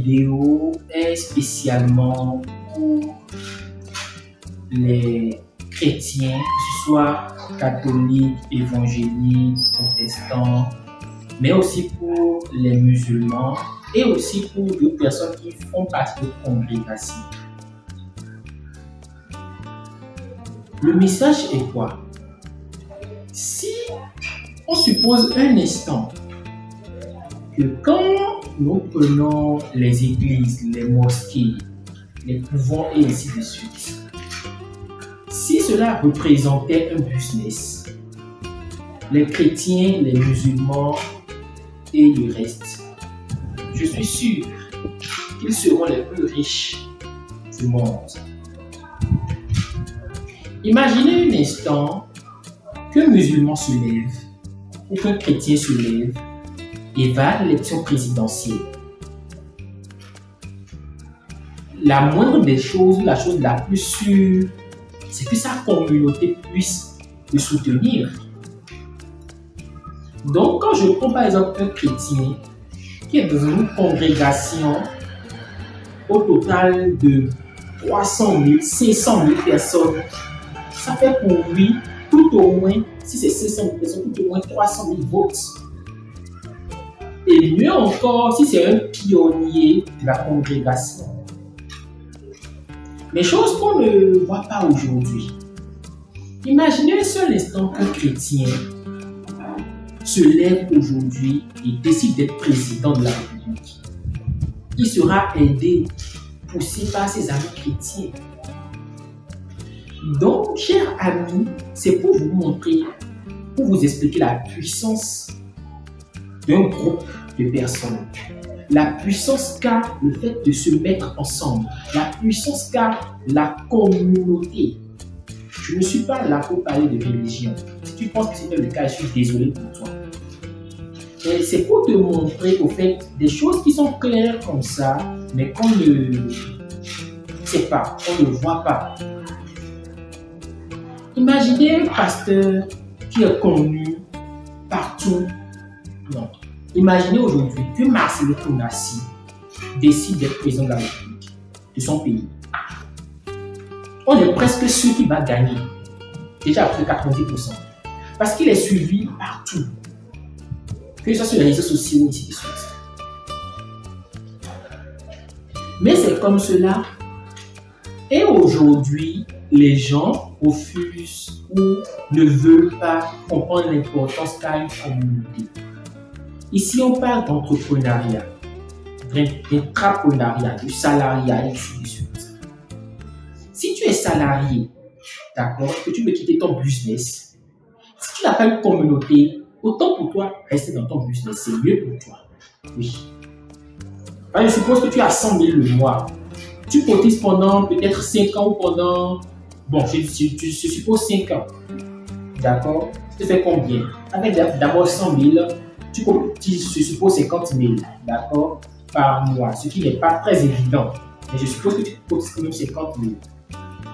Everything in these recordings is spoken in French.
vidéo est spécialement pour les chrétiens, que ce soit catholiques, évangéliques, protestants, mais aussi pour les musulmans et aussi pour d'autres personnes qui font partie de congrégations. Le message est quoi? Si on suppose un instant que quand nous prenons les églises, les mosquées, les couvents et ainsi de suite, si cela représentait un business, les chrétiens, les musulmans et le reste, je suis sûr qu'ils seront les plus riches du monde. Imaginez un instant qu'un musulman se lève ou qu'un chrétien se lève et va à l'élection présidentielle. La moindre des choses, la chose la plus sûre, c'est que sa communauté puisse le soutenir. Donc, quand je prends par exemple un chrétien qui est dans une congrégation au total de 300 000, 500 000 personnes, ça fait pour lui tout au moins, si c'est 500 000 personnes, tout au moins 300 000 votes. Et mieux encore, si c'est un pionnier de la congrégation. Mais chose qu'on ne voit pas aujourd'hui. Imaginez un seul instant qu'un chrétien se lève aujourd'hui et décide d'être président de la République. Il sera aidé, poussé par ses amis chrétiens. Donc, chers amis, c'est pour vous montrer, pour vous expliquer la puissance d'un groupe de personnes. La puissance qu'a le fait de se mettre ensemble. La puissance qu'a la communauté. Je ne suis pas là pour parler de religion. Si tu penses que c'est le cas, je suis désolé pour toi. Et c'est pour te montrer au fait des choses qui sont claires comme ça, mais qu'on ne sait pas, qu'on ne voit pas. Imaginez un pasteur qui est connu partout. Non. Imaginez aujourd'hui que Marcelo Tonassi décide d'être président de la République, de son pays. On est presque sûr qu'il va gagner, déjà à plus de 90%, parce qu'il est suivi partout, que ce soit sur les réseaux sociaux et ainsi de suite. Mais c'est comme cela. Et aujourd'hui, les gens refusent ou ne veulent pas comprendre l'importance qu'a une communauté. Ici, on parle d'entrepreneuriat, d'intrapreneuriat, de salariat, et ainsi de suite. Si tu es salarié, d'accord, que tu veux quitter ton business, si tu n'as pas une communauté, autant pour toi, rester dans ton business, c'est mieux pour toi. Oui. Alors, je suppose que tu as 100 000 le mois. Tu cotises pendant peut-être 5 ans ou pendant... Bon, je suppose 5 ans. D'accord? Tu fais combien? Avec d'abord 100 000, tu cotises, je suppose, 50 000, d'accord, par mois, ce qui n'est pas très évident. Mais je suppose que tu cotises quand même 50 000.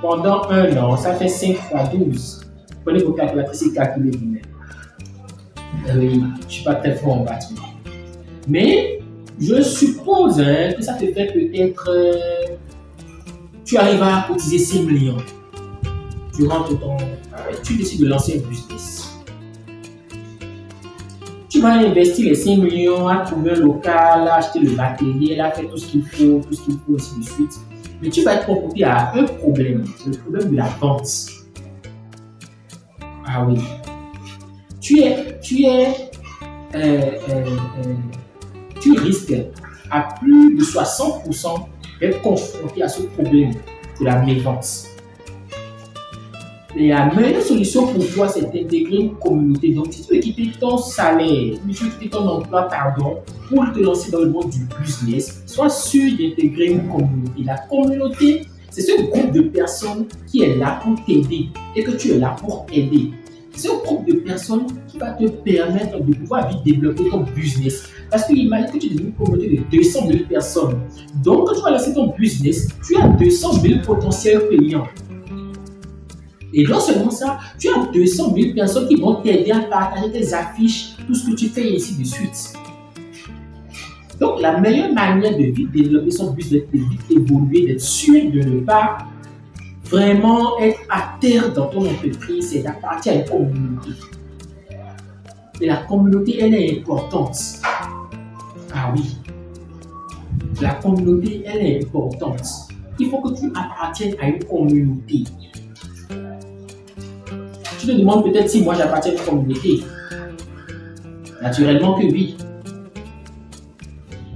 Pendant un an, ça fait 5 fois 12. Prenez vos calculatrices et calculez vous-même. Oui, je ne suis pas très fort en bâtiment. Mais je suppose que ça te fait peut-être... tu arrives à cotiser 5 millions. Tu rentres ton... tu décides de lancer un business. Tu vas investir les 5 millions à trouver un local, à acheter le matériel, à faire tout ce qu'il faut, ainsi de suite. Mais tu vas être confronté à un problème, le problème de la vente. Ah oui. Tu risques à plus de 60% d'être confronté à ce problème de la mévente. Et la meilleure solution pour toi, c'est d'intégrer une communauté. Donc, si tu veux quitter ton salaire, si tu veux quitter ton emploi, pour te lancer dans le monde du business, sois sûr d'intégrer une communauté. La communauté, c'est ce groupe de personnes qui est là pour t'aider et que tu es là pour aider. C'est un groupe de personnes qui va te permettre de pouvoir vite développer ton business. Parce que imagine que tu es dans une communauté de 200 000 personnes. Donc, quand tu vas lancer ton business, tu as 200 000 potentiels clients. Et non seulement ça, tu as 200 000 personnes qui vont t'aider à partager tes affiches, tout ce que tu fais et ainsi de suite. Donc, la meilleure manière de vite développer son business, de vite évoluer, d'être sûr de ne pas vraiment être à terre dans ton entreprise, c'est d'appartenir à une communauté. Et la communauté, elle est importante. Ah oui, la communauté, elle est importante. Il faut que tu appartiennes à une communauté. Tu te demandes peut-être si moi j'appartiens à une communauté. Naturellement que oui.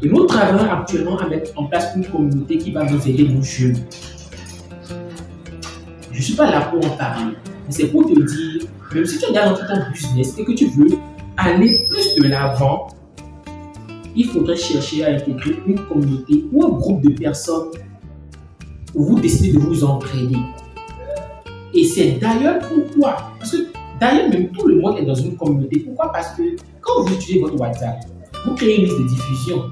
Et nous travaillons actuellement à mettre en place une communauté qui va nous aider, nous jeunes. Je ne suis pas là pour en parler, mais c'est pour te dire, même si tu es dans ton business et que tu veux aller plus de l'avant, il faudrait chercher à intégrer une communauté ou un groupe de personnes où vous décidez de vous entraider. Et c'est d'ailleurs pourquoi, parce que d'ailleurs même tout le monde est dans une communauté. Pourquoi? Parce que quand vous utilisez votre WhatsApp, vous créez une liste de diffusion.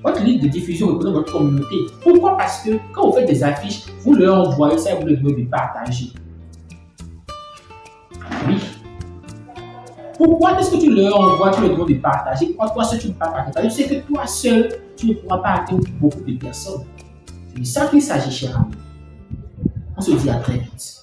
Votre liste de diffusion représente votre communauté. Pourquoi? Parce que quand vous faites des affiches, vous leur envoyez ça et vous leur demandez de partager. Oui. Pourquoi est-ce que tu leur envoies, tu leur demandes de partager? Pourquoi toi seul tu ne peux pas partager? Tu sais que toi seul, tu ne pourras pas atteindre beaucoup de personnes. C'est de ça qu'il s'agit, cher ami. On se dit à très vite.